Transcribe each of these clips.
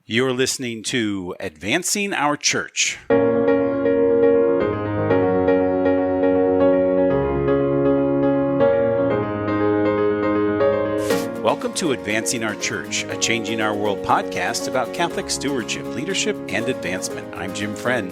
You're listening to Advancing Our Church. Welcome to Advancing Our Church, a Changing Our World podcast about Catholic stewardship, leadership, and advancement. I'm Jim Friend.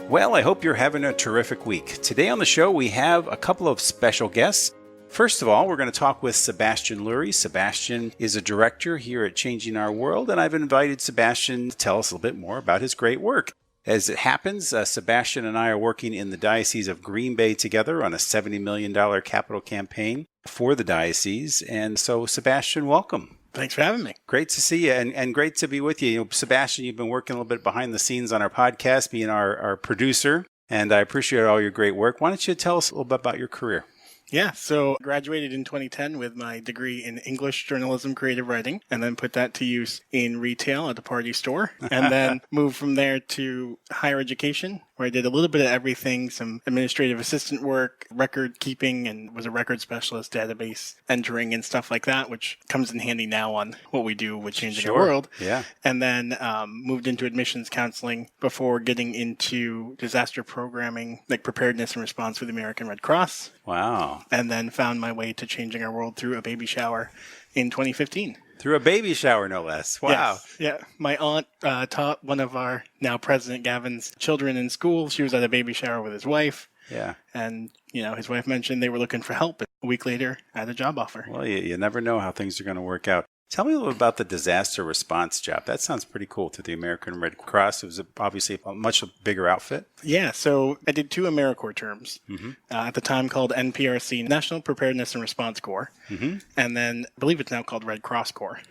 Well, I hope you're having a terrific week. Today on the show, we have a couple of special guests. First of all, we're going to talk with Sebastian Lurie. Sebastian is a director here at Changing Our World, and I've invited Sebastian to tell us a little bit more about his great work. As it happens, Sebastian and I are working in the Diocese of Green Bay together on a $70 million capital campaign for the diocese. And so, Sebastian, welcome. Thanks for having me. Great to see you and great to be with you. Sebastian, you've been working a little bit behind the scenes on our podcast, being our producer, and I appreciate all your great work. Why don't you tell us a little bit about your career? Yeah, so graduated in 2010 with my degree in English journalism creative writing, and then put that to use in retail at the party store, and then moved from there to higher education, where I did a little bit of everything, some administrative assistant work, record keeping, and was a record specialist, database entering and stuff like that, which comes in handy now on what we do with Changing Our World. Yeah. And then moved into admissions counseling before getting into disaster programming, like preparedness and response with the American Red Cross. Wow. And then found my way to Changing Our World through a baby shower in 2015. Through a baby shower, no less. Wow. Yes. Yeah. My aunt taught one of our now President Gavin's children in school. She was at a baby shower with his wife. Yeah. And, his wife mentioned they were looking for help. A week later, I had a job offer. Well, you never know how things are going to work out. Tell me a little about the disaster response job. That sounds pretty cool through the American Red Cross. It was obviously a much bigger outfit. Yeah, so I did 2 AmeriCorps terms, at the time called NPRC, National Preparedness and Response Corps, and then I believe it's now called Red Cross Corps,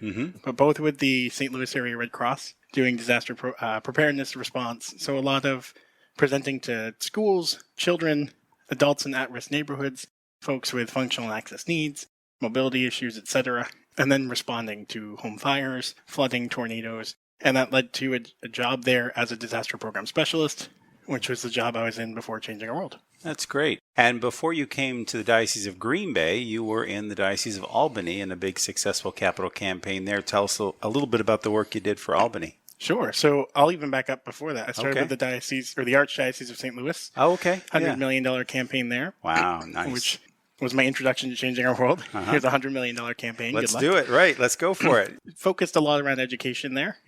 but both with the St. Louis area Red Cross doing disaster preparedness response. So a lot of presenting to schools, children, adults in at-risk neighborhoods, folks with functional access needs, mobility issues, etc., and then responding to home fires, flooding, tornadoes. And that led to a job there as a disaster program specialist, which was the job I was in before Changing Our World. That's great. And before you came to the Diocese of Green Bay, you were in the Diocese of Albany in a big successful capital campaign there. Tell us a little bit about the work you did for Albany. Sure. So I'll even back up before that. I started with the Diocese, or the Archdiocese of St. Louis. Oh, okay. $100 million campaign there. Wow, nice. Which was my introduction to Changing Our World. Here's a $100 million campaign. Let's do it. Right. Let's go for it. Focused a lot around education there,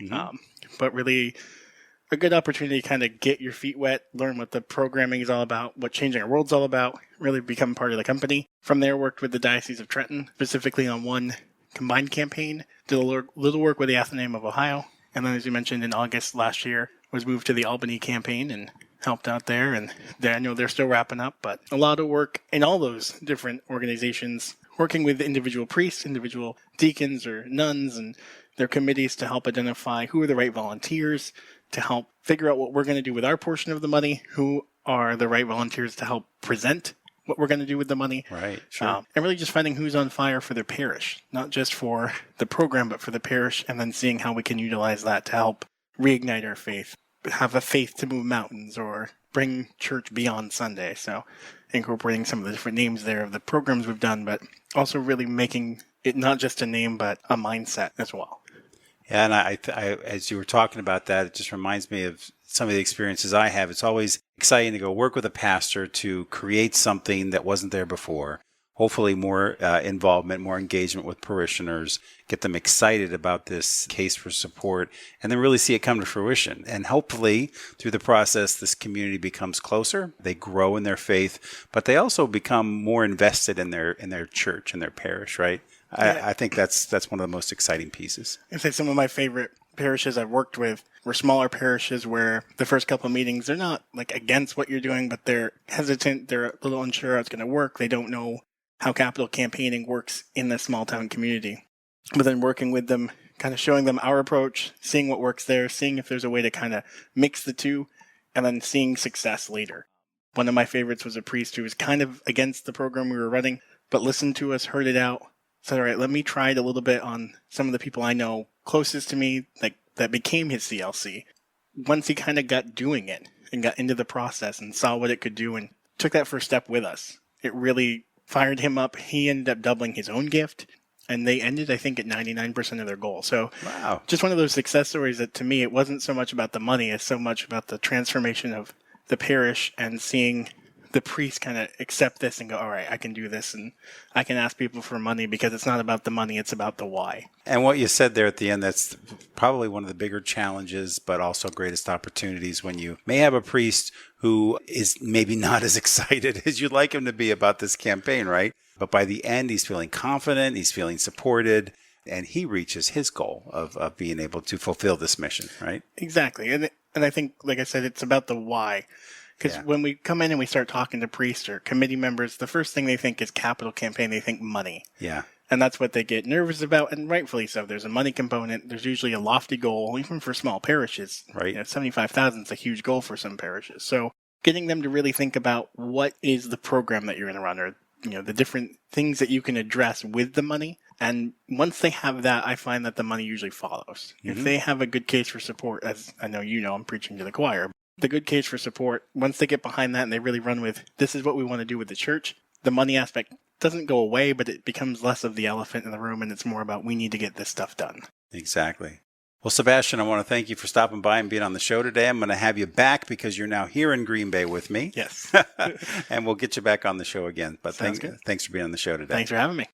but really a good opportunity to kind of get your feet wet, learn what the programming is all about, what Changing Our World's all about, really become part of the company. From there, worked with the Diocese of Trenton, specifically on one combined campaign, did a little work with the Athenaeum of Ohio, and then, as you mentioned, in August last year, was moved to the Albany campaign and helped out there, and I know they're still wrapping up, but a lot of work in all those different organizations, working with individual priests, individual deacons or nuns, and their committees to help identify who are the right volunteers, to help figure out what we're going to do with our portion of the money, who are the right volunteers to help present what we're going to do with the money. Right, sure. And really just finding who's on fire for their parish, not just for the program, but for the parish, and then seeing how we can utilize that to help reignite our faith, have a faith to move mountains, or bring church beyond Sunday. So incorporating some of the different names there of the programs we've done, but also really making it not just a name, but a mindset as well. Yeah, and I as you were talking about that, it just reminds me of some of the experiences I have. It's always exciting to go work with a pastor to create something that wasn't there before. Hopefully more involvement, more engagement with parishioners, get them excited about this case for support, and then really see it come to fruition. And hopefully, through the process, this community becomes closer, they grow in their faith, but they also become more invested in their church and their parish, right? Yeah. I think that's one of the most exciting pieces. I'd say some of my favorite parishes I've worked with were smaller parishes where the first couple of meetings, they're not like against what you're doing, but they're hesitant, they're a little unsure how it's going to work, they don't know how capital campaigning works in the small town community. But then working with them, kind of showing them our approach, seeing what works there, seeing if there's a way to kind of mix the two, and then seeing success later. One of my favorites was a priest who was kind of against the program we were running, but listened to us, heard it out, said, all right, let me try it a little bit on some of the people I know closest to me, like that became his CLC. Once he kind of got doing it and got into the process and saw what it could do and took that first step with us, it really fired him up. He ended up doubling his own gift. and they ended, I think, at 99% of their goal. So Wow. just one of those success stories that to me, it wasn't so much about the money as so much about the transformation of the parish and seeing the priest kind of accept this and go, all right, I can do this and I can ask people for money because it's not about the money, it's about the why. And what you said there at the end, that's probably one of the bigger challenges, but also greatest opportunities when you may have a priest who is maybe not as excited as you'd like him to be about this campaign, right? But by the end, he's feeling confident, he's feeling supported, and he reaches his goal of being able to fulfill this mission, right? Exactly. And I think, like I said, it's about the why. Because when we come in and we start talking to priests or committee members, the first thing they think is capital campaign. They think money. Yeah. And that's what they get nervous about, and rightfully so. There's a money component. There's usually a lofty goal, even for small parishes. Right. 75,000 is a huge goal for some parishes. So getting them to really think about what is the program that you're going to run, or the different things that you can address with the money. And once they have that, I find that the money usually follows. Mm-hmm. If they have a good case for support, as I know I'm preaching to the choir, the good case for support, once they get behind that and they really run with, this is what we want to do with the church, the money aspect doesn't go away, but it becomes less of the elephant in the room, and it's more about, we need to get this stuff done. Exactly. Well, Sebastian, I want to thank you for stopping by and being on the show today. I'm going to have you back because you're now here in Green Bay with me. Yes. And we'll get you back on the show again. But thanks for being on the show today. Thanks for having me.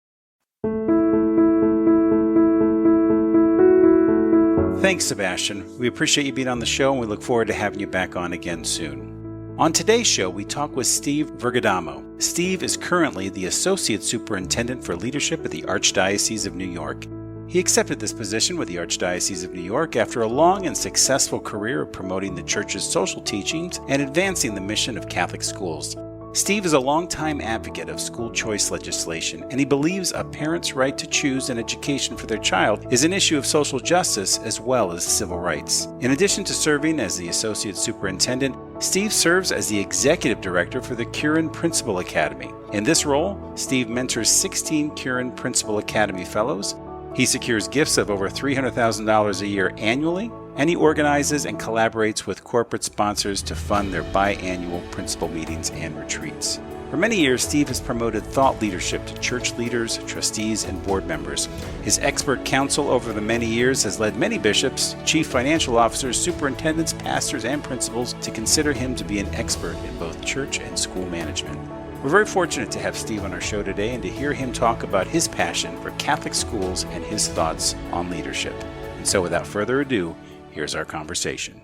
Thanks, Sebastian. We appreciate you being on the show, and we look forward to having you back on again soon. On today's show, we talk with Steve Virgadamo. Steve is currently the Associate Superintendent for Leadership at the Archdiocese of New York. He accepted this position with the Archdiocese of New York after a long and successful career of promoting the Church's social teachings and advancing the mission of Catholic schools. Steve is a longtime advocate of school choice legislation, and he believes a parent's right to choose an education for their child is an issue of social justice as well as civil rights. In addition to serving as the Associate Superintendent, Steve serves as the Executive Director for the Curran Principal Academy. In this role, Steve mentors 16 Curran Principal Academy Fellows. He secures gifts of over $300,000 a year annually, and he organizes and collaborates with corporate sponsors to fund their biannual principal meetings and retreats. For many years, Steve has promoted thought leadership to church leaders, trustees, and board members. His expert counsel over the many years has led many bishops, chief financial officers, superintendents, pastors, and principals to consider him to be an expert in both church and school management. We're very fortunate to have Steve on our show today and to hear him talk about his passion for Catholic schools and his thoughts on leadership. And so without further ado, here's our conversation.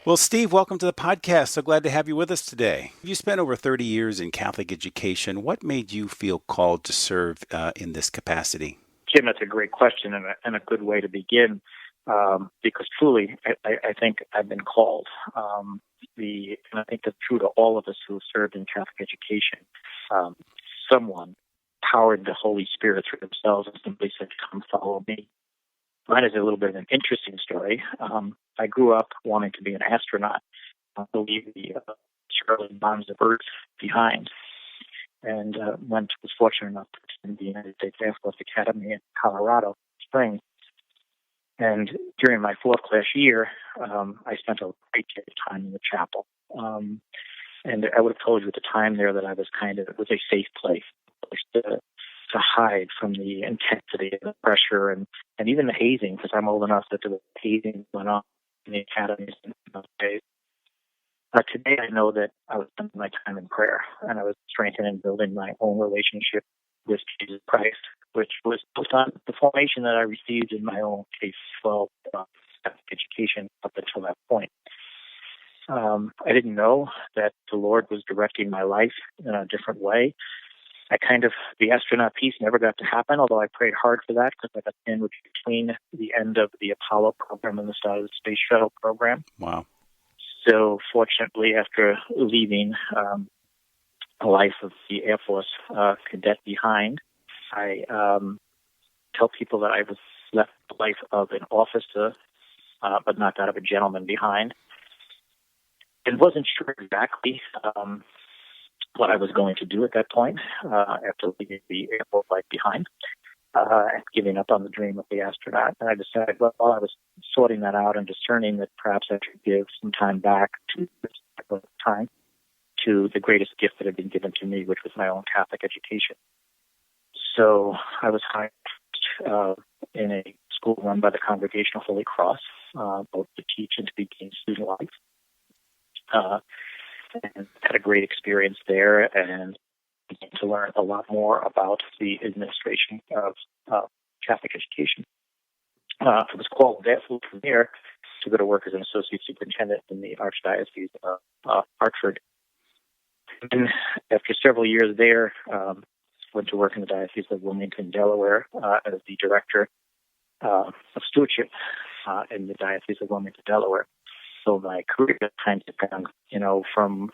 Well, Steve, welcome to the podcast. So glad to have you with us today. You spent over 30 years in Catholic education. What made you feel called to serve in this capacity? Jim, that's a great question and a good way to begin, because truly, I think I've been called. And I think that's true to all of us who have served in Catholic education. Someone powered the Holy Spirit through themselves and simply said, "Come follow me." Mine is a little bit of an interesting story. I grew up wanting to be an astronaut, to leave the early bombs of Earth behind, and was fortunate enough to attend the United States Air Force Academy in Colorado Springs. And during my fourth class year, I spent a great deal of time in the chapel. And I would have told you at the time there that it was a safe place to hide from the intensity and the pressure and even the hazing, because I'm old enough that the hazing went on in the academies in those days. Today I know that I was spending my time in prayer, and I was strengthening and building my own relationship with Jesus Christ, which was built on the formation that I received in my own K-12 education up until that point. I didn't know that the Lord was directing my life in a different way. The astronaut piece never got to happen, although I prayed hard for that because I got in between the end of the Apollo program and the start of the Space Shuttle program. Wow. So fortunately, after leaving a life of the Air Force cadet behind, I tell people that I was left the life of an officer, but not that of a gentleman behind. And wasn't sure exactly what I was going to do at that point after leaving the Air Force life behind and giving up on the dream of the astronaut. And I decided, while I was sorting that out and discerning that perhaps I should give some time back to the greatest gift that had been given to me, which was my own Catholic education. So I was hired in a school run by the Congregational Holy Cross, both to teach and to begin student life. And had a great experience there and began to learn a lot more about the administration of Catholic education. I was called from there to go to work as an associate superintendent in the Archdiocese of Hartford. And after several years there, went to work in the Diocese of Wilmington, Delaware, as the director of stewardship in the Diocese of Wilmington, Delaware. So my career kind of gone, from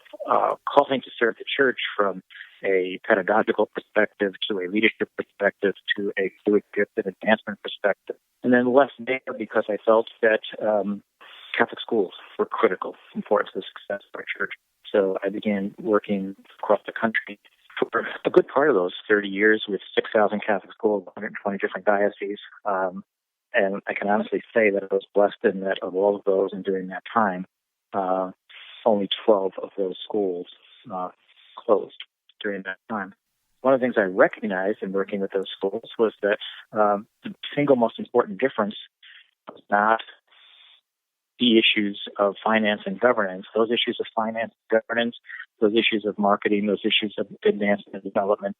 calling to serve the church from a pedagogical perspective to a leadership perspective to a stewardship and advancement perspective. And then left there because I felt that Catholic schools were critical, important to the success of our church. So I began working across the country for a good part of those 30 years with 6,000 Catholic schools, 120 different dioceses. And I can honestly say that I was blessed in that of all of those and during that time, only 12 of those schools closed during that time. One of the things I recognized in working with those schools was that the single most important difference was not the issues of finance and governance. Those issues of finance and governance, those issues of marketing, those issues of advancement and development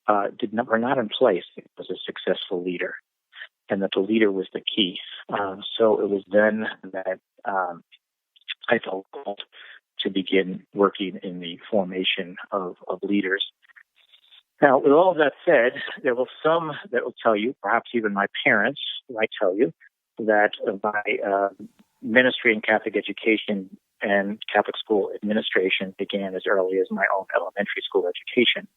were not in place because it was a successful leader, and that the leader was the key. So it was then that I felt called to begin working in the formation of leaders. Now, with all of that said, there will some that will tell you, perhaps even my parents might tell you, that my ministry in Catholic education and Catholic school administration began as early as my own elementary school education.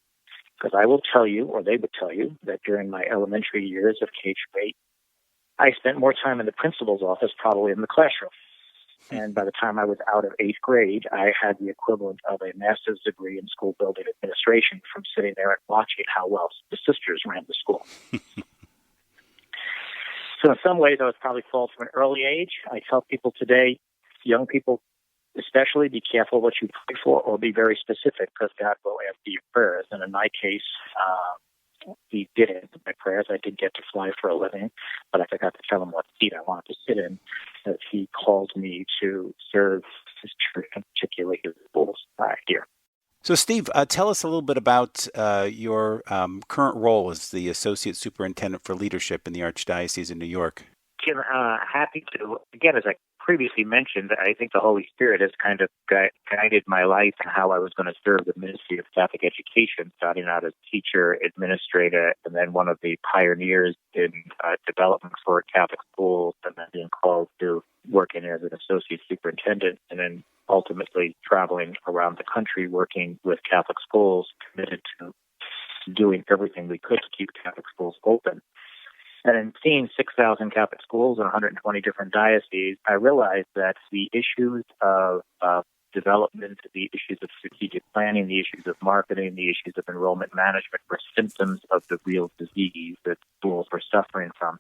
Because I will tell you, or they would tell you, that during my elementary years of K-8, I spent more time in the principal's office probably in the classroom. And by the time I was out of 8th grade, I had the equivalent of a master's degree in school building administration from sitting there and watching how well the sisters ran the school. So in some ways, I was probably called from an early age. I tell people today, young people especially, be careful what you pray for or be very specific because God will answer your prayers. And in my case, he did answer my prayers. I did get to fly for a living, but I forgot to tell him what seat I wanted to sit in. That he called me to serve his church, and particularly his schools here. So, Steve, tell us a little bit about your current role as the Associate Superintendent for Leadership in the Archdiocese of New York. Jim, happy to. Again, as I previously mentioned, I think the Holy Spirit has kind of guided my life and how I was going to serve the ministry of Catholic education, starting out as teacher, administrator, and then one of the pioneers in development for Catholic schools, and then being called to working as an associate superintendent, and then ultimately traveling around the country working with Catholic schools, committed to doing everything we could to keep Catholic schools open. And in seeing 6,000 Catholic schools in 120 different dioceses, I realized that the issues of development, the issues of strategic planning, the issues of marketing, the issues of enrollment management were symptoms of the real disease that schools were suffering from.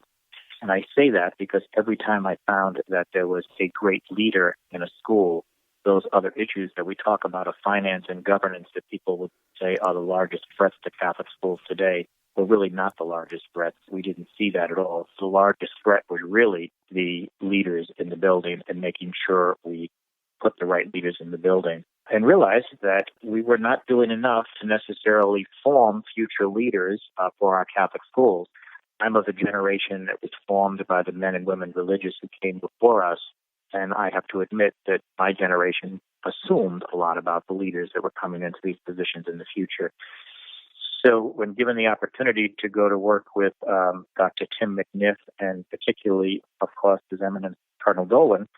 And I say that because every time I found that there was a great leader in a school, those other issues that we talk about of finance and governance that people would say are the largest threats to Catholic schools today were really not the largest threats. We didn't see that at all. The largest threat was really the leaders in the building and making sure we put the right leaders in the building, and realized that we were not doing enough to necessarily form future leaders for our Catholic schools. I'm of a generation that was formed by the men and women religious who came before us, and I have to admit that my generation assumed a lot about the leaders that were coming into these positions in the future. So when given the opportunity to go to work with Dr. Tim McNiff, and particularly, of course, His Eminence Cardinal Dolan,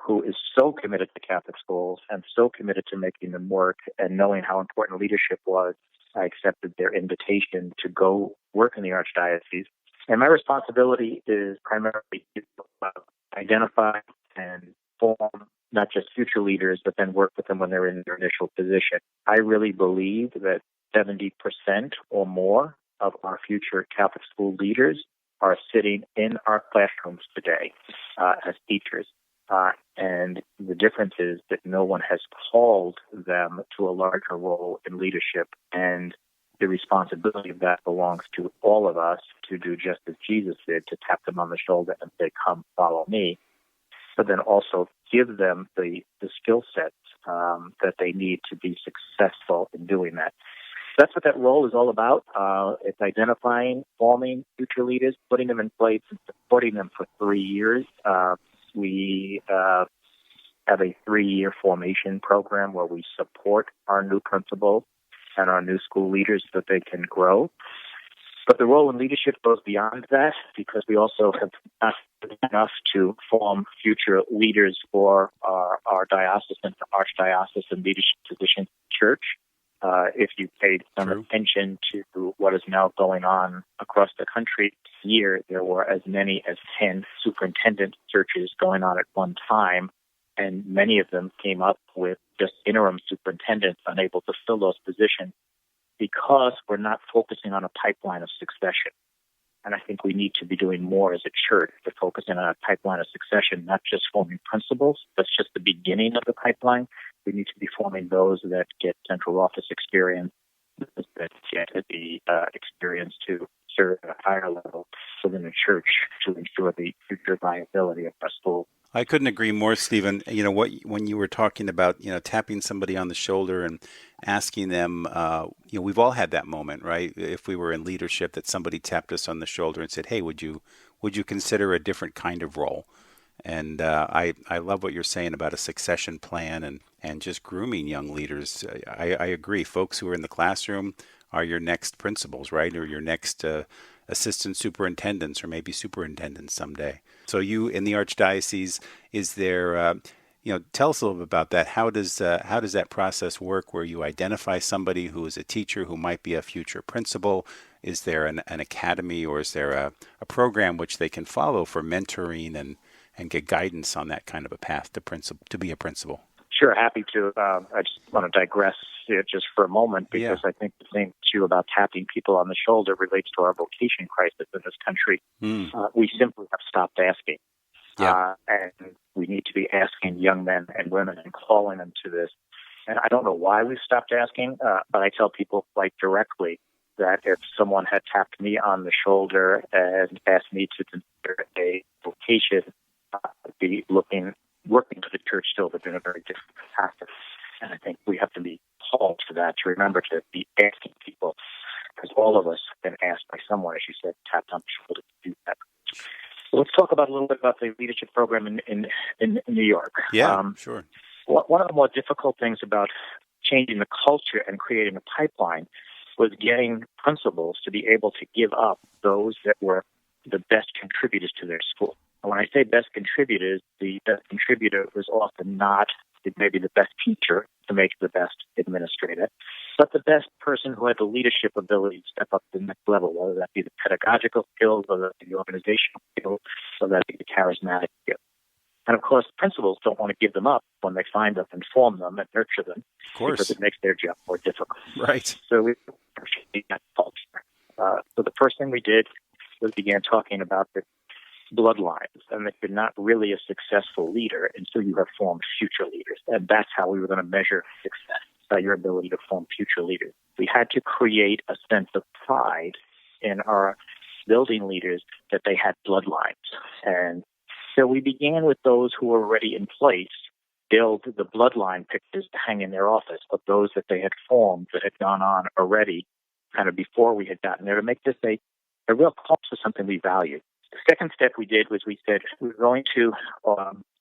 who is so committed to Catholic schools and so committed to making them work, and knowing how important leadership was, I accepted their invitation to go work in the Archdiocese. And my responsibility is primarily to identify and form not just future leaders, but then work with them when they're in their initial position. I really believe that 70% or more of our future Catholic school leaders are sitting in our classrooms today as teachers. And the difference is that no one has called them to a larger role in leadership. And the responsibility of that belongs to all of us to do just as Jesus did, to tap them on the shoulder and say, come, follow me, but then also give them the skill sets that they need to be successful in doing that. That's what that role is all about. It's identifying, forming future leaders, putting them in place, and supporting them for 3 years. We have a 3-year formation program where we support our new principals and our new school leaders so that they can grow. But the role in leadership goes beyond that, because we also have not done enough to form future leaders for our diocesan, archdiocesan leadership position church. If you paid some attention to what is now going on across the country this year, there were as many as 10 superintendent searches going on at one time, and many of them came up with just interim superintendents unable to fill those positions because we're not focusing on a pipeline of succession. And I think we need to be doing more as a church to focus in on a pipeline of succession, not just forming principals. That's just the beginning of the pipeline. We need to be forming those that get central office experience, that get the experience to serve at a higher level within the church to ensure the future viability of our school. I couldn't agree more, Stephen. When you were talking about, tapping somebody on the shoulder and asking them, we've all had that moment, right? If we were in leadership, that somebody tapped us on the shoulder and said, "Hey, would you consider a different kind of role?" And I love what you're saying about a succession plan and just grooming young leaders. I agree. Folks who are in the classroom are your next principals, right? Or your next assistant superintendents, or maybe superintendents someday. So you in the Archdiocese, is there, tell us a little bit about that. How does that process work, where you identify somebody who is a teacher who might be a future principal? Is there an academy, or is there a program which they can follow for mentoring and get guidance on that kind of a path to be a principal? Sure, happy to. I just want to digress here just for a moment, because I think the same issue about tapping people on the shoulder relates to our vocation crisis in this country. We simply have stopped asking. And we need to be asking young men and women and calling them to this. And I don't know why we've stopped asking, but I tell people quite directly that if someone had tapped me on the shoulder and asked me to consider a vocation, I'd be working for the church still, but in a very different capacity. And I think we have to be called to that, to remember to be asking people, because all of us have been asked by someone, as you said, tapped on the shoulder to do that. So let's talk about a little bit about the leadership program in New York. Sure. One of the more difficult things about changing the culture and creating a pipeline was getting principals to be able to give up those that were the best contributors to their school. And when I say best contributors, the best contributor was often not maybe the best teacher to make the best administrator, but the best person who had the leadership ability to step up to the next level, whether that be the pedagogical skills, whether that be the organizational skills, whether that be the charismatic skills. And of course, principals don't want to give them up when they find them and form them and nurture them, because it makes their job more difficult. Right. So we appreciate that culture. So the first thing we did was began talking about the bloodlines, and that you're not really a successful leader until you have formed future leaders. And that's how we were going to measure success, by your ability to form future leaders. We had to create a sense of pride in our building leaders that they had bloodlines. And so we began with those who were already in place, build the bloodline pictures to hang in their office of those that they had formed that had gone on already, kind of before we had gotten there, to make this a real call to something we valued. The second step we did was we said we're going to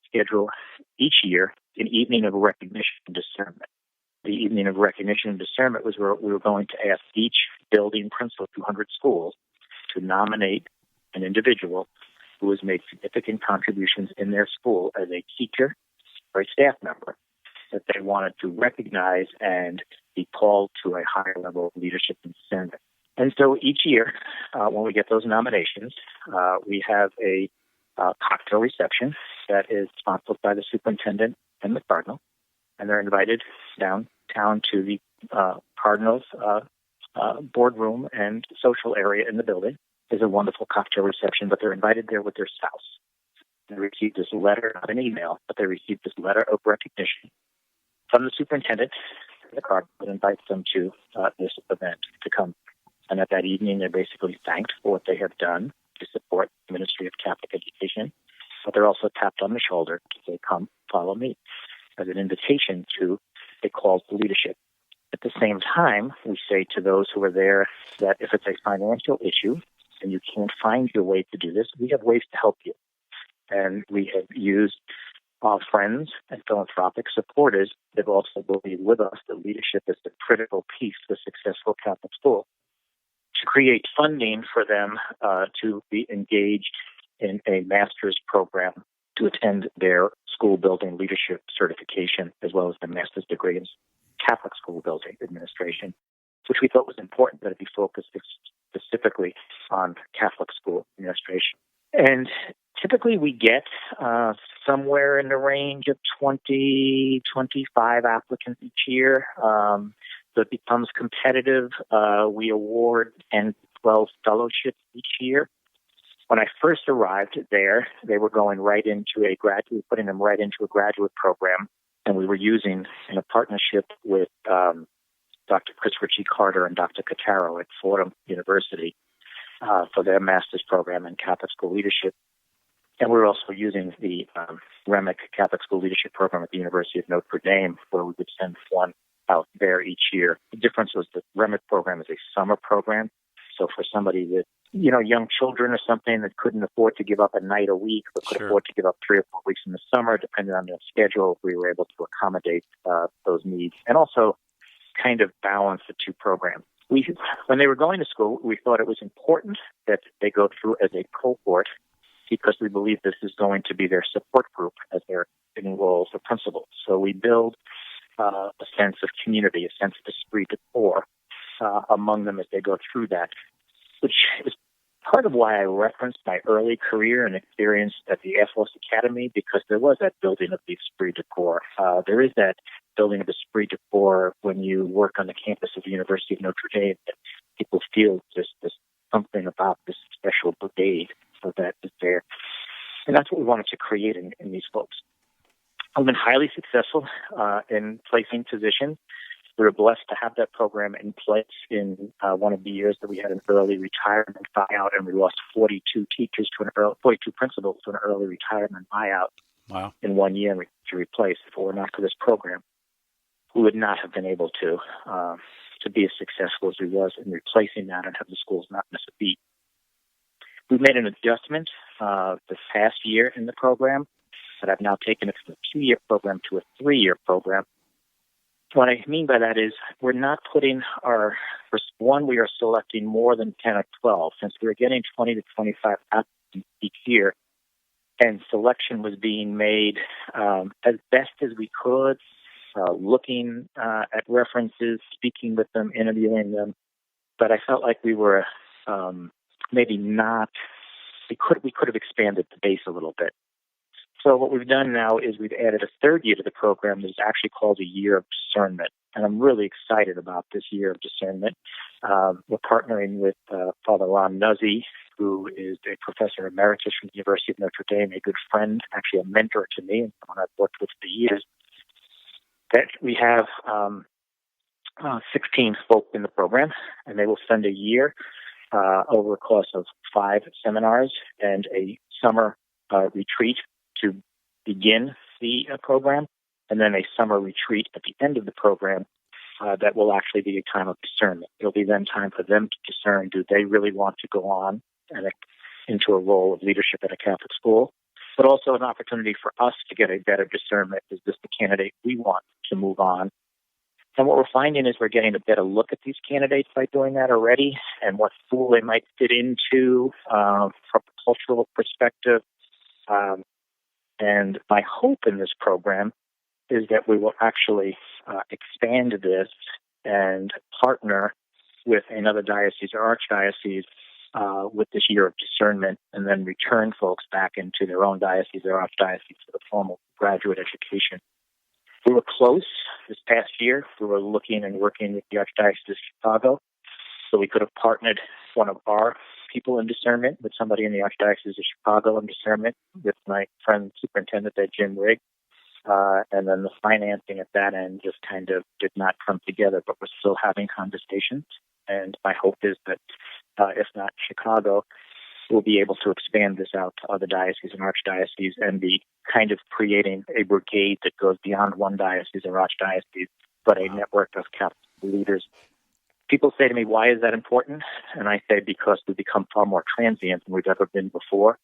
schedule each year an evening of recognition and discernment. The evening of recognition and discernment was where we were going to ask each building principal, 200 schools, to nominate an individual who has made significant contributions in their school as a teacher or a staff member that they wanted to recognize and be called to a higher level of leadership and discernment. And so each year, when we get those nominations, we have a cocktail reception that is sponsored by the superintendent and the cardinal, and they're invited downtown to the cardinal's boardroom and social area in the building. There's a wonderful cocktail reception, but they're invited there with their spouse. They receive this letter, not an email, but they receive this letter of recognition from the superintendent the card that invites them to this event to come. And at that evening, they're basically thanked for what they have done to support the Ministry of Catholic Education, but they're also tapped on the shoulder to say, come, follow me, as an invitation to a call to leadership. At the same time, we say to those who are there that if it's a financial issue and you can't find your way to do this, we have ways to help you. And we have used our friends and philanthropic supporters that also believe with us that leadership is the critical piece of a successful Catholic school, to create funding for them to be engaged in a master's program to attend their school building leadership certification, as well as the master's degree in Catholic school building administration, which we thought was important that it be focused specifically on Catholic school administration. And typically we get somewhere in the range of 20, 25 applicants each year. So it becomes competitive. We award 10, 12 fellowships each year. When I first arrived there, they were going right into putting them right into a graduate program. And we were using, in a partnership with Dr. Chris Ritchie Carter and Dr. Cataro at Fordham University for their master's program in Catholic school leadership. And we were also using the REMIC Catholic school leadership program at the University of Notre Dame, where we would send one out there each year. The difference was the REMIC program is a summer program. So for somebody with, young children or something that couldn't afford to give up a night a week, but could afford to give up 3 or 4 weeks in the summer, depending on their schedule, we were able to accommodate those needs and also kind of balance the two programs. When they were going to school, we thought it was important that they go through as a cohort because we believe this is going to be their support group as they're enrolled for principals. So we build a sense of community, a sense of esprit de corps among them as they go through that, which is part of why I referenced my early career and experience at the Air Force Academy, because there was that building of the esprit de corps. There is that building of esprit de corps when you work on the campus of the University of Notre Dame, that people feel just this something about this special brigade that is there. And that's what we wanted to create in these folks. I've been highly successful in placing positions. We were blessed to have that program in place in one of the years that we had an early retirement buyout, and we lost 42 principals to an early retirement buyout. Wow. In 1 year to replace. If it were not for this program, we would not have been able to be as successful as we was in replacing that and have the schools not miss a beat. We've made an adjustment this past year in the program, but I've now taken it from a 2-year program to a 3-year program. What I mean by that is we're not putting we are selecting more than 10 or 12, since we were getting 20 to 25 applicants each year, and selection was being made as best as we could, looking at references, speaking with them, interviewing them. But I felt like we were maybe not, we could have expanded the base a little bit. So what we've done now is we've added a 3rd year to the program that is actually called a Year of Discernment. And I'm really excited about this Year of Discernment. We're partnering with Father Ron Nuzzi, who is a professor emeritus from the University of Notre Dame, a good friend, actually a mentor to me, and someone I've worked with for years. That we have 16 folk in the program, and they will spend a year over a course of 5 seminars and a summer retreat to begin the program, and then a summer retreat at the end of the program that will actually be a time of discernment. It'll be then time for them to discern, do they really want to go on into a role of leadership at a Catholic school, but also an opportunity for us to get a better discernment. Is this the candidate we want to move on? And what we're finding is we're getting a better look at these candidates by doing that already, and what school they might fit into from a cultural perspective. And my hope in this program is that we will actually expand this and partner with another diocese or archdiocese with this Year of Discernment, and then return folks back into their own diocese or archdiocese for the formal graduate education. We were close this past year. We were looking and working with the Archdiocese of Chicago, so we could have partnered one of our people in discernment with somebody in the Archdiocese of Chicago in discernment with my friend Superintendent there, Jim Rigg. and then the financing at that end just kind of did not come together, but we're still having conversations. And my hope is that, if not Chicago, we'll be able to expand this out to other dioceses and archdioceses and be kind of creating a brigade that goes beyond one diocese or archdiocese, but a network of Catholic leaders. People say to me, why is that important? And I say, because we become far more transient than we've ever been before.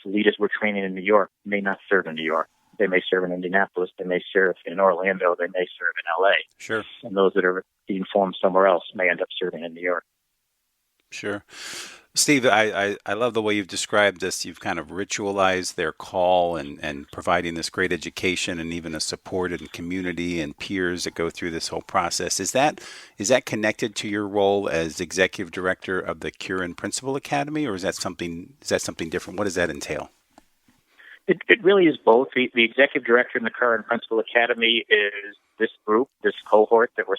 Leaders we're training in New York may not serve in New York. They may serve in Indianapolis. They may serve in Orlando. They may serve in L.A. Sure. And those that are being formed somewhere else may end up serving in New York. Sure. Steve, I love the way you've described this. You've kind of ritualized their call and providing this great education and even a support and community and peers that go through this whole process. Is that connected to your role as executive director of the Curran Principal Academy, or is that something different? What does that entail? It really is both. The executive director in the Curran Principal Academy is this group, this cohort that we're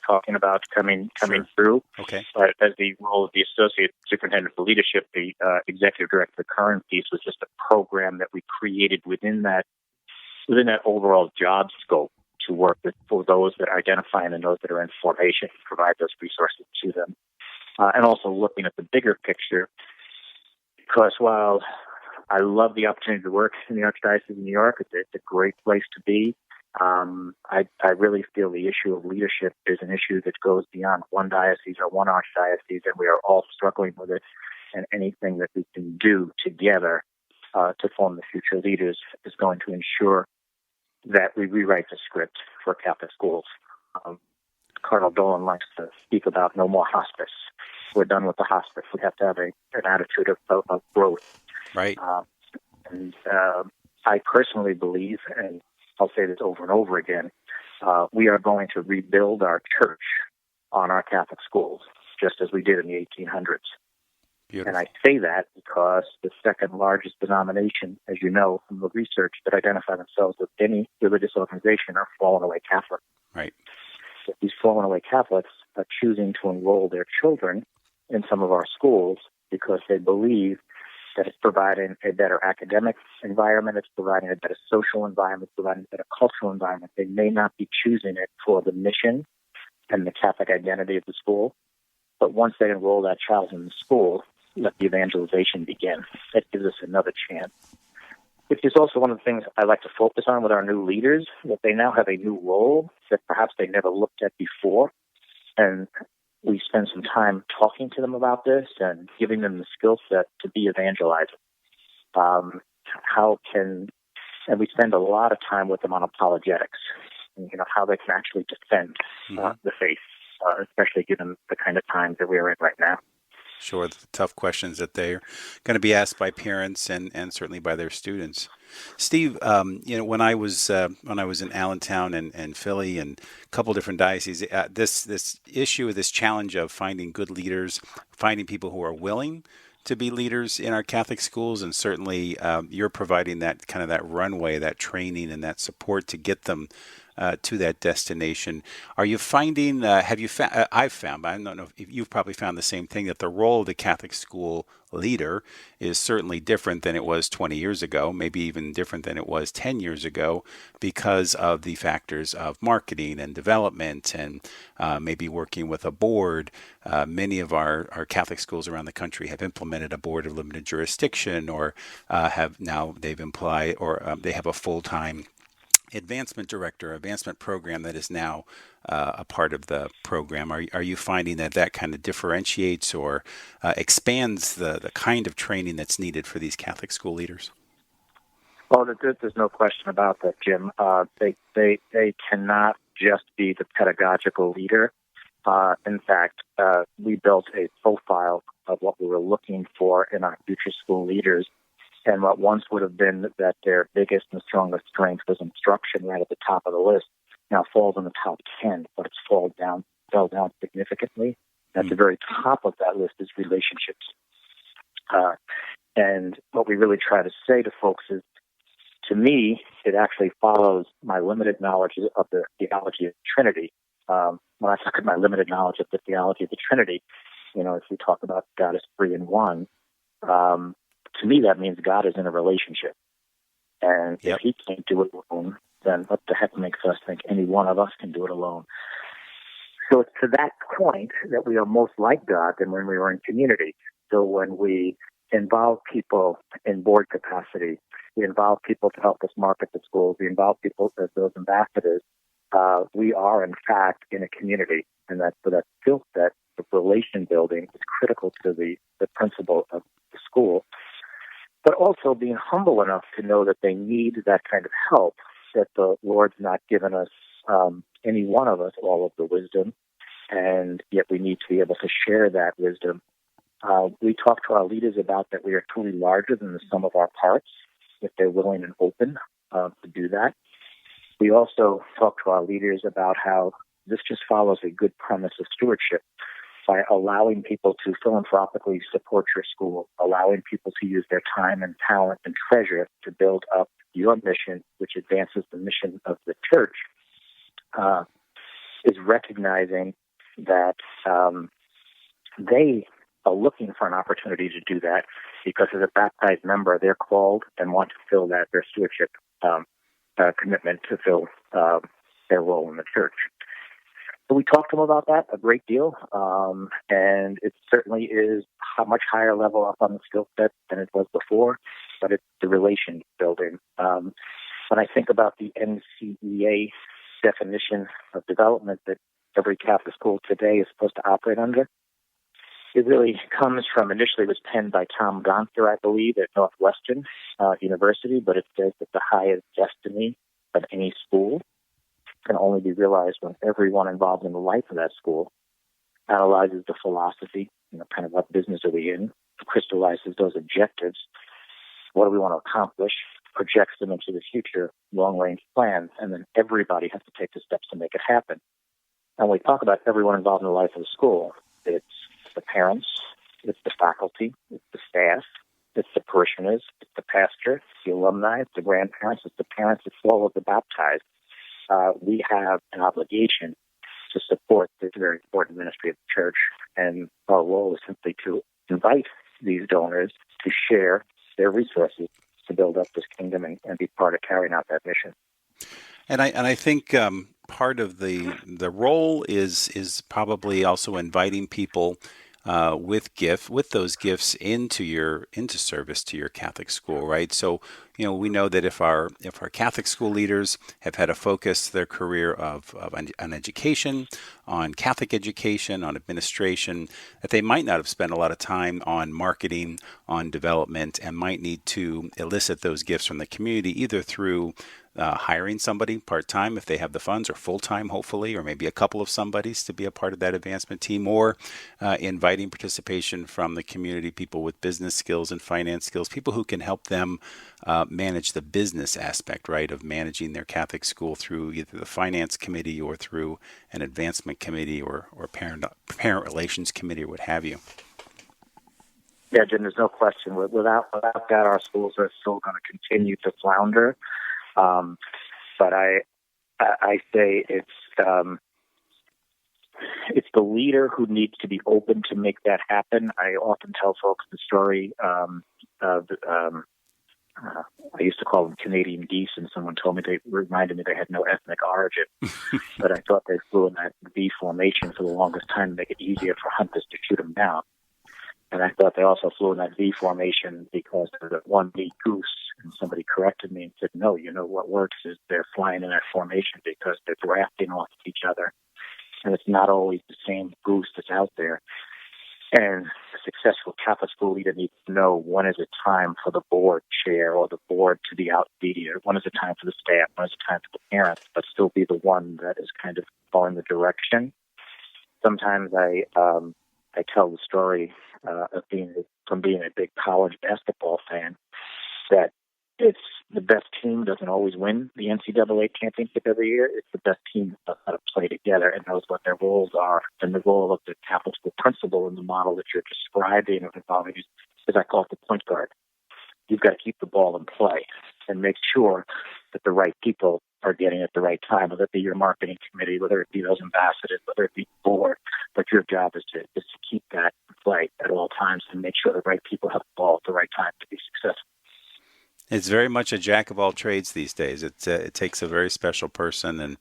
talking about coming Sure. through. Okay. But as the role of the associate superintendent for leadership, the executive director of the Curran piece was just a program that we created within that overall job scope to work with for those that are identifying and those that are in formation, provide those resources to them, and also looking at the bigger picture. Because while I love the opportunity to work in the Archdiocese of New York, it's a great place to be. I really feel the issue of leadership is an issue that goes beyond one diocese or one archdiocese, and we are all struggling with it. And anything that we can do together to form the future leaders is going to ensure that we rewrite the script for Catholic schools. Cardinal Dolan likes to speak about no more hospice. We're done with the hospice. We have to have an attitude of growth. Right. And I personally believe, and I'll say this over and over again, we are going to rebuild our church on our Catholic schools, just as we did in the 1800s. Beautiful. And I say that because the second largest denomination, as you know from the research, that identify themselves with any religious organization are fallen away Catholics. Right. So these fallen away Catholics are choosing to enroll their children in some of our schools because they believe that it's providing a better academic environment, it's providing a better social environment, it's providing a better cultural environment. They may not be choosing it for the mission and the Catholic identity of the school, but once they enroll that child in the school, let the evangelization begin. That gives us another chance. Which is also one of the things I like to focus on with our new leaders, that they now have a new role that perhaps they never looked at before. And we spend some time talking to them about this and giving them the skill set to be evangelizers. And we spend a lot of time with them on apologetics, and, how they can actually defend the faith, especially given the kind of times that we're in right now. Sure, the tough questions that they're going to be asked by parents and certainly by their students. Steve, when I was in Allentown and Philly and a couple different dioceses, this issue, this challenge of finding good leaders, finding people who are willing to be leaders in our Catholic schools, and certainly you're providing that kind of that runway, that training, and that support to get them to that destination. Are you finding, I've found, but I don't know if you've probably found the same thing, that the role of the Catholic school leader is certainly different than it was 20 years ago, maybe even different than it was 10 years ago, because of the factors of marketing and development and maybe working with a board. Many of our Catholic schools around the country have implemented a board of limited jurisdiction, or they've implied, or they have a full-time advancement program that is now a part of the program. Are you finding that kind of differentiates or expands the kind of training that's needed for these Catholic school leaders? Well, there's no question about that, Jim. They cannot just be the pedagogical leader. In fact, we built a profile of what we were looking for in our future school leaders. And what once would have been that their biggest and strongest strength was instruction right at the top of the list now falls in the top 10, but it's fell down significantly. At the very top of that list is relationships. And what we really try to say to folks is, to me, it actually follows my limited knowledge of the theology of the Trinity. When I talk about my limited knowledge of the theology of the Trinity, if we talk about God is three in one, to me, that means God is in a relationship. And if he can't do it alone, then what the heck makes us think any one of us can do it alone? So it's to that point that we are most like God than when we were in community. So when we involve people in board capacity, we involve people to help us market the schools, we involve people as those ambassadors, we are in fact in a community. And that skill set of relation building is critical to the principle of the school. But also being humble enough to know that they need that kind of help, that the Lord's not given us, any one of us, all of the wisdom, and yet we need to be able to share that wisdom. We talk to our leaders about that we are truly larger than the sum of our parts, if they're willing and open to do that. We also talk to our leaders about how this just follows a good premise of stewardship by allowing people to philanthropically support your school, allowing people to use their time and talent and treasure to build up your mission, which advances the mission of the church, is recognizing that they are looking for an opportunity to do that because as a baptized member, they're called and want to fill that, their stewardship commitment to fill their role in the church. So we talk to them about that a great deal, and it certainly is a much higher level up on the skill set than it was before, but it's the relation building. When I think about the NCEA definition of development that every Catholic school today is supposed to operate under, it really comes from, initially it was penned by Tom Gonter, I believe, at Northwestern University, but it says that the highest destiny of any school can only be realized when everyone involved in the life of that school analyzes the philosophy, kind of what business are we in, crystallizes those objectives, what do we want to accomplish, projects them into the future, long-range plans, and then everybody has to take the steps to make it happen. And when we talk about everyone involved in the life of the school, it's the parents, it's the faculty, it's the staff, it's the parishioners, it's the pastor, it's the alumni, it's the grandparents, it's the parents, it's all of the baptized. We have an obligation to support this very important ministry of the church, and our role is simply to invite these donors to share their resources to build up this kingdom and be part of carrying out that mission. And I think part of the role is probably also inviting people with those gifts into service to your Catholic school, right? So we know that if our Catholic school leaders have had a focus their career on education, on Catholic education, on administration, that they might not have spent a lot of time on marketing, on development, and might need to elicit those gifts from the community either through hiring somebody part-time if they have the funds, or full-time hopefully, or maybe a couple of somebodies to be a part of that advancement team, or inviting participation from the community, people with business skills and finance skills, people who can help them manage the business aspect, right, of managing their Catholic school through either the finance committee or through an advancement committee or parent relations committee or what have you. Yeah, Jim, there's no question. Without that, our schools are still going to continue to flounder. But I say it's the leader who needs to be open to make that happen. I often tell folks the story of I used to call them Canadian geese, and someone told me, they reminded me they had no ethnic origin. But I thought they flew in that V formation for the longest time to make it easier for hunters to shoot them down. And I thought they also flew in that V formation because of the one big goose. And somebody corrected me and said, no, what works is they're flying in that formation because they're drafting off each other. And it's not always the same goose that's out there. And a successful Catholic school leader needs to know when is it time for the board chair or the board to be out media, when is it time for the staff, when is it time for the parents, but still be the one that is kind of following the direction. Sometimes I tell the story of being a big college basketball fan, that it's the best team doesn't always win the NCAA championship every year. It's the best team that knows how to play together and knows what their roles are. And the role of the Catholic school principal in the model that you're describing of involving is I call it the point guard. You've got to keep the ball in play and make sure that the right people are getting it at the right time, whether it be your marketing committee, whether it be those ambassadors, whether it be the board. But your job is to keep that in play at all times and make sure the right people have the ball at the right time to be successful. It's very much a jack of all trades these days. It takes a very special person,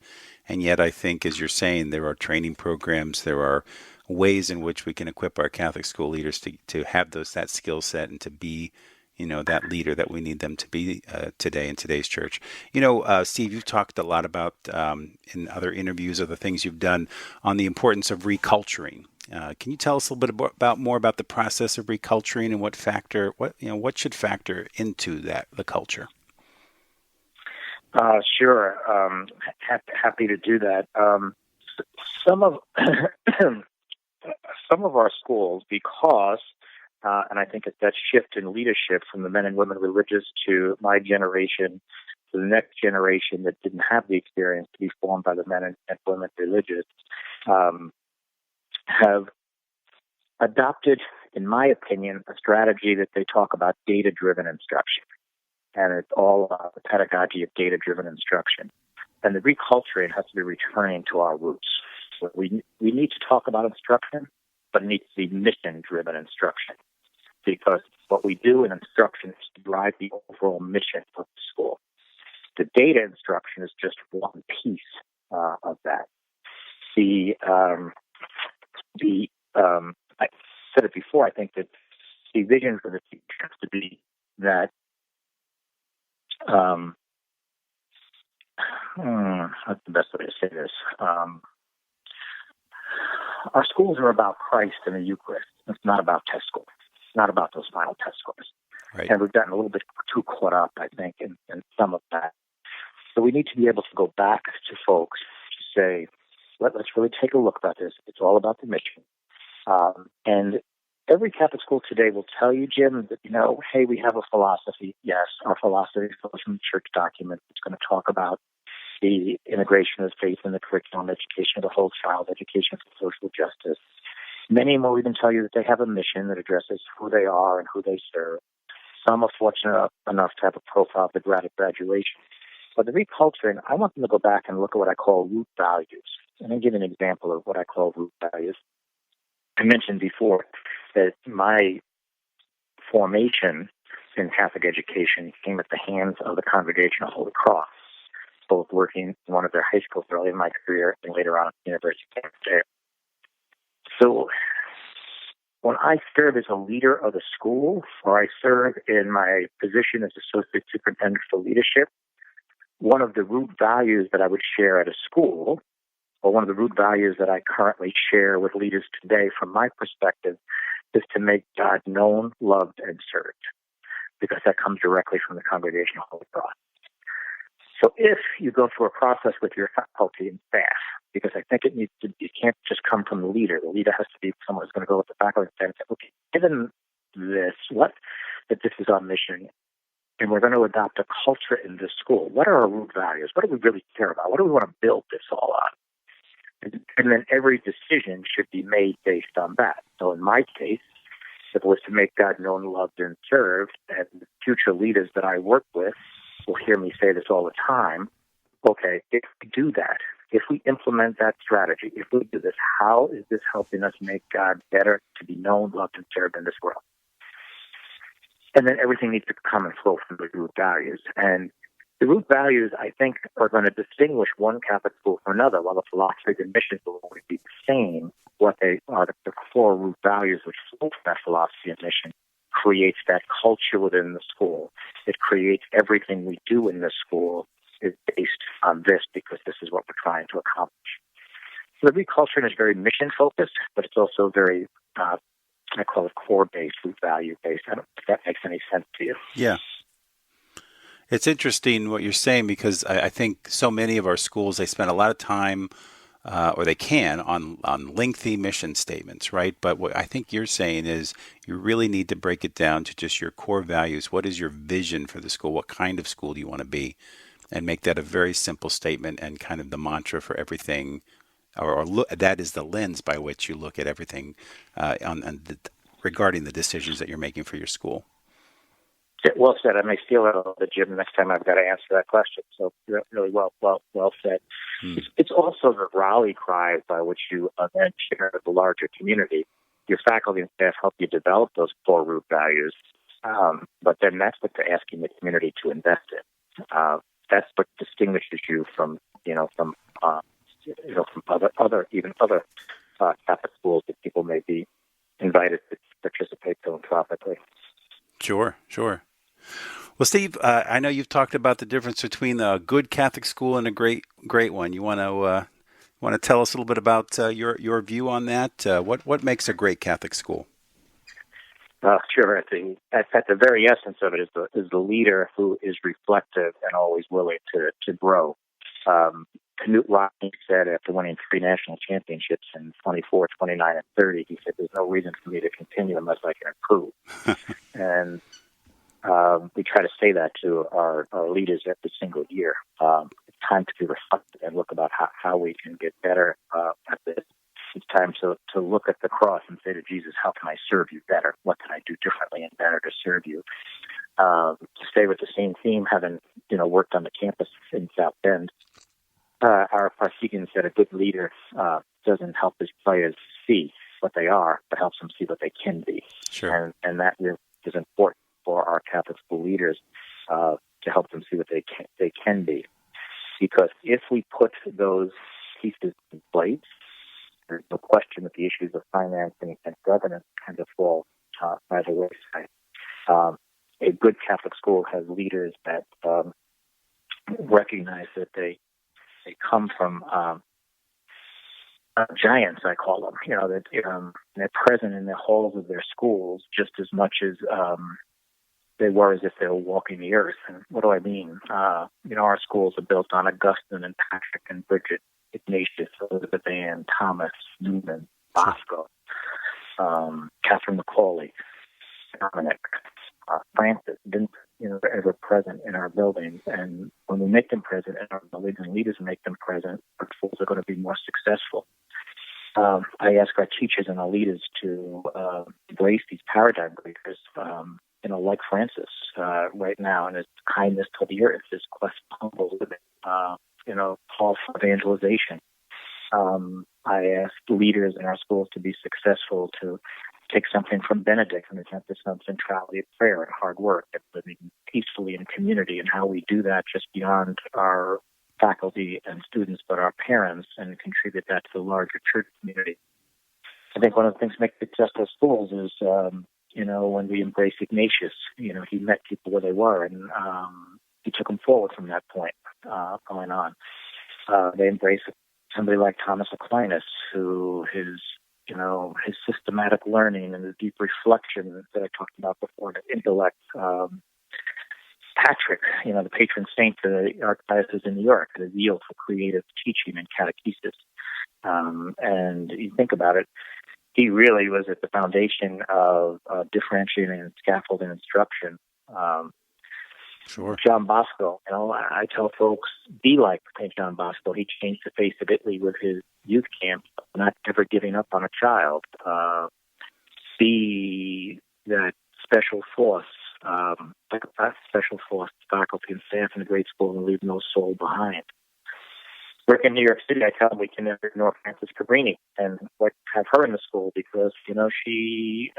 and yet I think, as you're saying, there are training programs, there are ways in which we can equip our Catholic school leaders to have that skill set and to be, that leader that we need them to be today in today's church. Steve, you've talked a lot about in other interviews or the things you've done on the importance of reculturing. Can you tell us a little bit more about the process of reculturing and what should factor into the culture? Sure. Happy to do that. Some of some of our schools, because and I think it's that shift in leadership from the men and women religious to my generation to the next generation that didn't have the experience to be formed by the men and women religious, have adopted, in my opinion, a strategy that they talk about data-driven instruction. And it's all about the pedagogy of data-driven instruction. And the reculturing has to be returning to our roots. So we need to talk about instruction, but it needs to be mission-driven instruction. Because what we do in instruction is to drive the overall mission of the school. The data instruction is just one piece of that. I said it before, I think that the vision for the future has to be that what's the best way to say this? Our schools are about Christ and the Eucharist. It's not about test scores. It's not about those final test scores. Right. And we've gotten a little bit too caught up, I think, in some of that. So we need to be able to go back to folks to say, let's really take a look at this. It's all about the mission. And every Catholic school today will tell you, Jim, that, hey, we have a philosophy. Yes, our philosophy comes from the church document. It's going to talk about the integration of faith in the curriculum, education of the whole child, education for social justice. Many will even tell you that they have a mission that addresses who they are and who they serve. Some are fortunate enough to have a profile of the graduation. But the reculturing, I want them to go back and look at what I call root values. And I'll give an example of what I call root values. I mentioned before that my formation in Catholic education came at the hands of the Congregation of Holy Cross, both working in one of their high schools early in my career and later on at the University of Cambridge. So when I serve as a leader of the school, or I serve in my position as Associate Superintendent for Leadership, one of the root values that I would share at a school, or one of the root values that I currently share with leaders today from my perspective, is to make God known, loved, and served, because that comes directly from the Congregation of Holy Cross. So if you go through a process with your faculty and staff, because I think it can't just come from the leader. The leader has to be someone who's going to go with the faculty and say, okay, given this, that this is our mission, and we're going to adopt a culture in this school. What are our root values? What do we really care about? What do we want to build this all on? And then every decision should be made based on that. So in my case, if it was to make God known, loved, and served, and the future leaders that I work with will hear me say this all the time, okay, if we do that, if we implement that strategy, if we do this, how is this helping us make God better to be known, loved, and served in this world? And then everything needs to come and flow from the root values. And the root values, I think, are going to distinguish one Catholic school from another. While the philosophies and missions will always be the same, what they are, the core root values which flow from that philosophy and mission, creates that culture within the school. It creates everything we do in the school is based on this, because this is what we're trying to accomplish. So the reculturing is very mission-focused, but it's also very, I call it core-based, root value-based. I don't know if that makes any sense to you. Yeah. It's interesting what you're saying, because I think so many of our schools, they spend a lot of time, or they can, on lengthy mission statements, right? But what I think you're saying is you really need to break it down to just your core values. What is your vision for the school? What kind of school do you want to be? And make that a very simple statement and kind of the mantra for everything, that is the lens by which you look at everything regarding the decisions that you're making for your school. Well said. I may steal it a little bit, Jim, next time I've got to answer that question. So really well said. It's also the rally cries by which you then share with the larger community. Your faculty and staff help you develop those core root values. But then that's what they're asking the community to invest in. That's what distinguishes you from other Catholic schools that people may be invited to participate philanthropically. Sure. Well, Steve, I know you've talked about the difference between a good Catholic school and a great one. You want to tell us a little bit about your view on that? What makes a great Catholic school? Sure. At the very essence of it is the leader who is reflective and always willing to grow. Knut Rockne said after winning 3 national championships in 24, 29, and 30, he said, "There's no reason for me to continue unless I can improve." And we try to say that to our leaders every single year. It's time to be reflective and look about how we can get better at this. It's time to look at the cross and say to Jesus, "How can I serve you better? What can I do differently and better to serve you?" To stay with the same theme, having worked on the campus in South Bend, our Parsegian said a good leader doesn't help his players see what they are, but helps them see what they can be. Sure. And that is important for our Catholic school leaders to help them see what they can be. Because if we put those pieces in place, there's no question that the issues of financing and governance kind of fall by the wayside. A good Catholic school has leaders that recognize that they come from giants, I call them. That they're present in the halls of their schools just as much as they were as if they were walking the earth. And what do I mean? Our schools are built on Augustine and Patrick and Bridget, Ignatius, Elizabeth Ann, Thomas, Newman, Bosco, Catherine Macaulay, Dominic, Francis, Vincent, they're ever present in our buildings. And when we make them present and our buildings and leaders make them present, our schools are going to be more successful. I ask our teachers and our leaders to embrace these paradigm breakers, like Francis right now, and his kindness to the earth, his quest for humble living, call for evangelization. I ask leaders in our schools to be successful, to take something from Benedict and his emphasis on centrality of prayer and hard work and living peacefully in community, and how we do that just beyond our faculty and students, but our parents, and contribute that to the larger church community. I think one of the things that makes successful schools is, when we embrace Ignatius, he met people where they were, and he took them forward from that point going on. They embrace somebody like Thomas Aquinas, who his systematic learning and the deep reflection that I talked about before, the intellect. Patrick, the patron saint of the Archdiocese of New York, the zeal for creative teaching and catechesis. And you think about it, he really was at the foundation of differentiating and scaffolding instruction. Sure. John Bosco, I tell folks, be like St. John Bosco. He changed the face of Italy with his youth camp, not ever giving up on a child. Be that special force, faculty and staff in a great school, and leave no soul behind. Work in New York City, I tell them we can never ignore Frances Cabrini and have her in the school because, she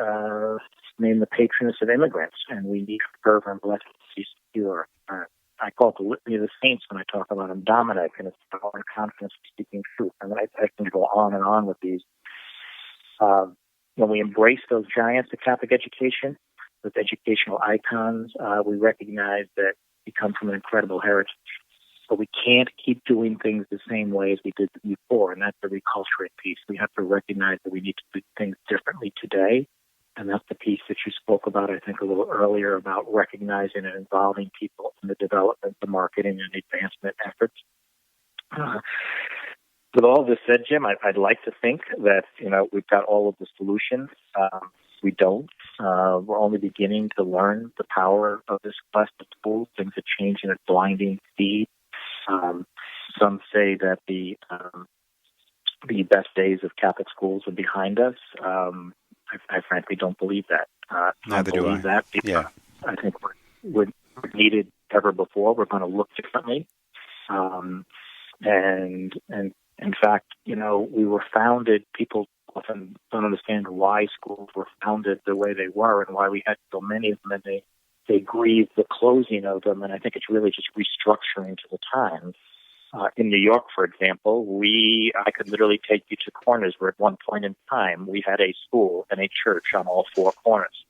named the patroness of immigrants, and we need her fervor and blessing to be secure. I call it the litany of the saints when I talk about them. Dominic, and it's power and confidence of speaking truth. And I can go on and on with these. When we embrace those giants of Catholic education, those educational icons, we recognize that we come from an incredible heritage. But we can't keep doing things the same way as we did before, and that's the reculturing piece. We have to recognize that we need to do things differently today, and that's the piece that you spoke about, I think, a little earlier, about recognizing and involving people in the development, the marketing, and advancement efforts. With all this said, Jim, I'd like to think that, we've got all of the solutions. We don't. We're only beginning to learn the power of this class of schools. Things are changing at blinding speed. Some say that the best days of Catholic schools are behind us. I frankly don't believe that. Neither do I. That because I think we're needed ever before. We're going to look differently. And in fact, we were founded, people often often don't understand why schools were founded the way they were and why we had so many of them, and they grieve the closing of them, and I think it's really just restructuring to the times. In New York, for example, I could literally take you to corners where at one point in time we had a school and a church on all four corners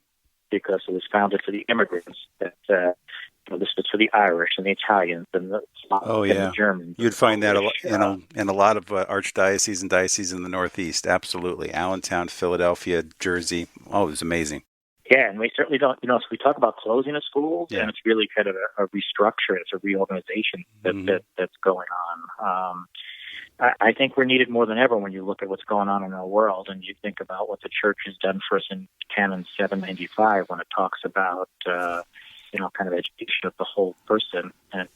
because it was founded for the immigrants. That this was for the Irish and the Italians and the Slavs and the Germans. You'd find that in a lot of archdioceses and dioceses in the Northeast. Absolutely, Allentown, Philadelphia, Jersey. Oh, it was amazing. Yeah, and we certainly don't, so we talk about closing a school, and it's really kind of a restructure, it's a reorganization that's going on. I think we're needed more than ever when you look at what's going on in our world, and you think about what the Church has done for us in Canon 795 when it talks about, kind of education of the whole person, and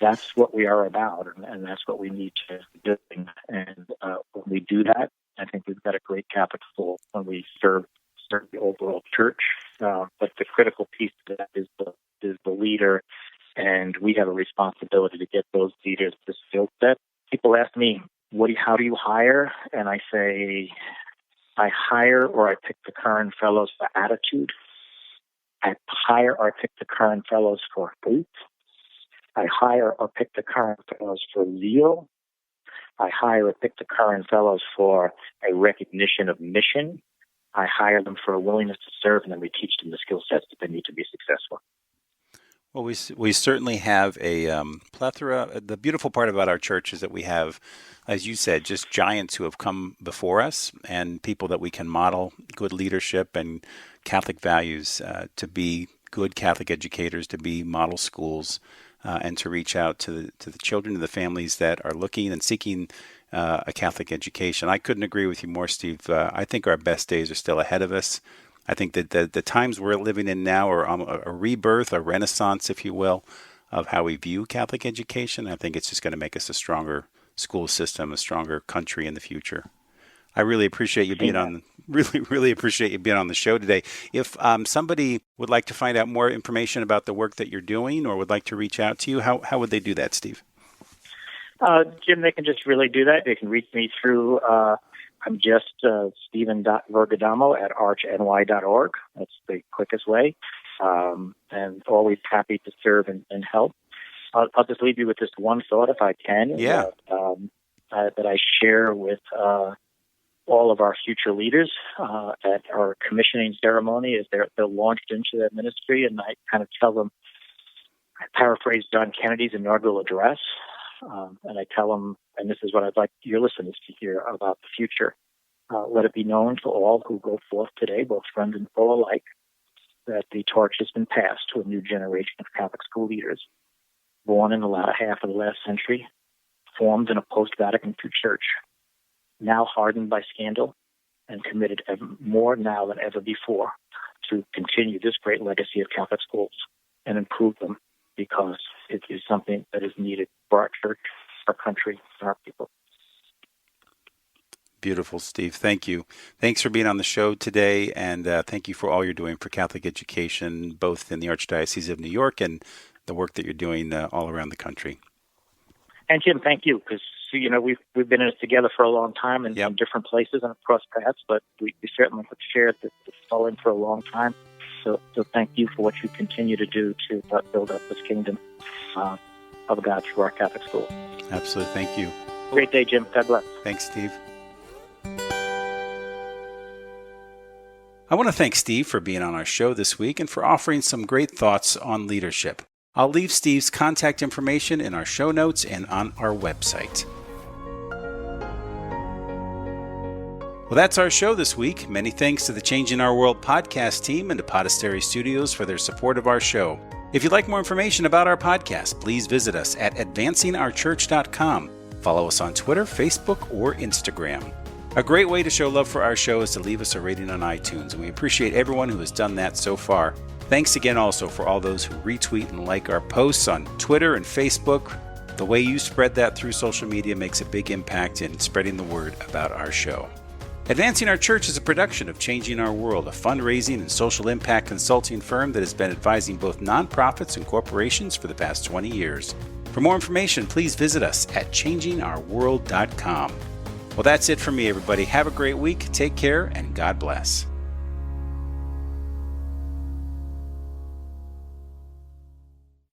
that's what we are about, and that's what we need to do. And when we do that, I think we've got a great capital when we serve the overall church, but the critical piece of that is the leader, and we have a responsibility to get those leaders the skill set. People ask me, how do you hire? And I say, I hire or I pick the Curran fellows for attitude. I hire or pick the Curran fellows for faith. I hire or pick the Curran fellows for zeal. I hire or pick the Curran fellows for a recognition of mission. I hire them for a willingness to serve, and then we teach them the skill sets that they need to be successful. Well, we certainly have a plethora. The beautiful part about our church is that we have, as you said, just giants who have come before us and people that we can model good leadership and Catholic values to be good Catholic educators, to be model schools, and to reach out to the children and the families that are looking and seeking a Catholic education. I couldn't agree with you more, Steve. I think our best days are still ahead of us. I think that the times we're living in now are a rebirth, a renaissance, if you will, of how we view Catholic education. I think it's just going to make us a stronger school system, a stronger country in the future. I really appreciate you being really appreciate you being on the show today. If somebody would like to find out more information about the work that you're doing or would like to reach out to you, how would they do that, Steve? Jim, they can just really do that. They can reach me through, I'm just Stephen.Virgadamo@archny.org. That's the quickest way. And always happy to serve and help. I'll just leave you with just one thought, if I can. Yeah. That I share with all of our future leaders at our commissioning ceremony as they're launched into that ministry. And I kind of tell them, I paraphrase John Kennedy's inaugural address. And I tell them, and this is what I'd like your listeners to hear about the future. Let it be known to all who go forth today, both friend and foe alike, that the torch has been passed to a new generation of Catholic school leaders, born in the latter half of the last century, formed in a post-Vatican II church, now hardened by scandal and committed more now than ever before to continue this great legacy of Catholic schools and improve them, because it is something that is needed for our church, our country, and our people. Beautiful, Steve. Thank you. Thanks for being on the show today, and thank you for all you're doing for Catholic education, both in the Archdiocese of New York and the work that you're doing all around the country. And Jim, thank you, because we've been in it together for a long time in different places and across paths, but we certainly have shared this following for a long time. So thank you for what you continue to do to build up this kingdom of God through our Catholic school. Absolutely. Thank you. Great day, Jim. God bless. Thanks, Steve. I want to thank Steve for being on our show this week and for offering some great thoughts on leadership. I'll leave Steve's contact information in our show notes and on our website. Well, that's our show this week. Many thanks to the Changing Our World podcast team and to Podastery Studios for their support of our show. If you'd like more information about our podcast, please visit us at advancingourchurch.com. Follow us on Twitter, Facebook, or Instagram. A great way to show love for our show is to leave us a rating on iTunes, and we appreciate everyone who has done that so far. Thanks again also for all those who retweet and like our posts on Twitter and Facebook. The way you spread that through social media makes a big impact in spreading the word about our show. Advancing Our Church is a production of Changing Our World, a fundraising and social impact consulting firm that has been advising both nonprofits and corporations for the past 20 years. For more information, please visit us at changingourworld.com. Well, that's it for me, everybody. Have a great week. Take care, and God bless.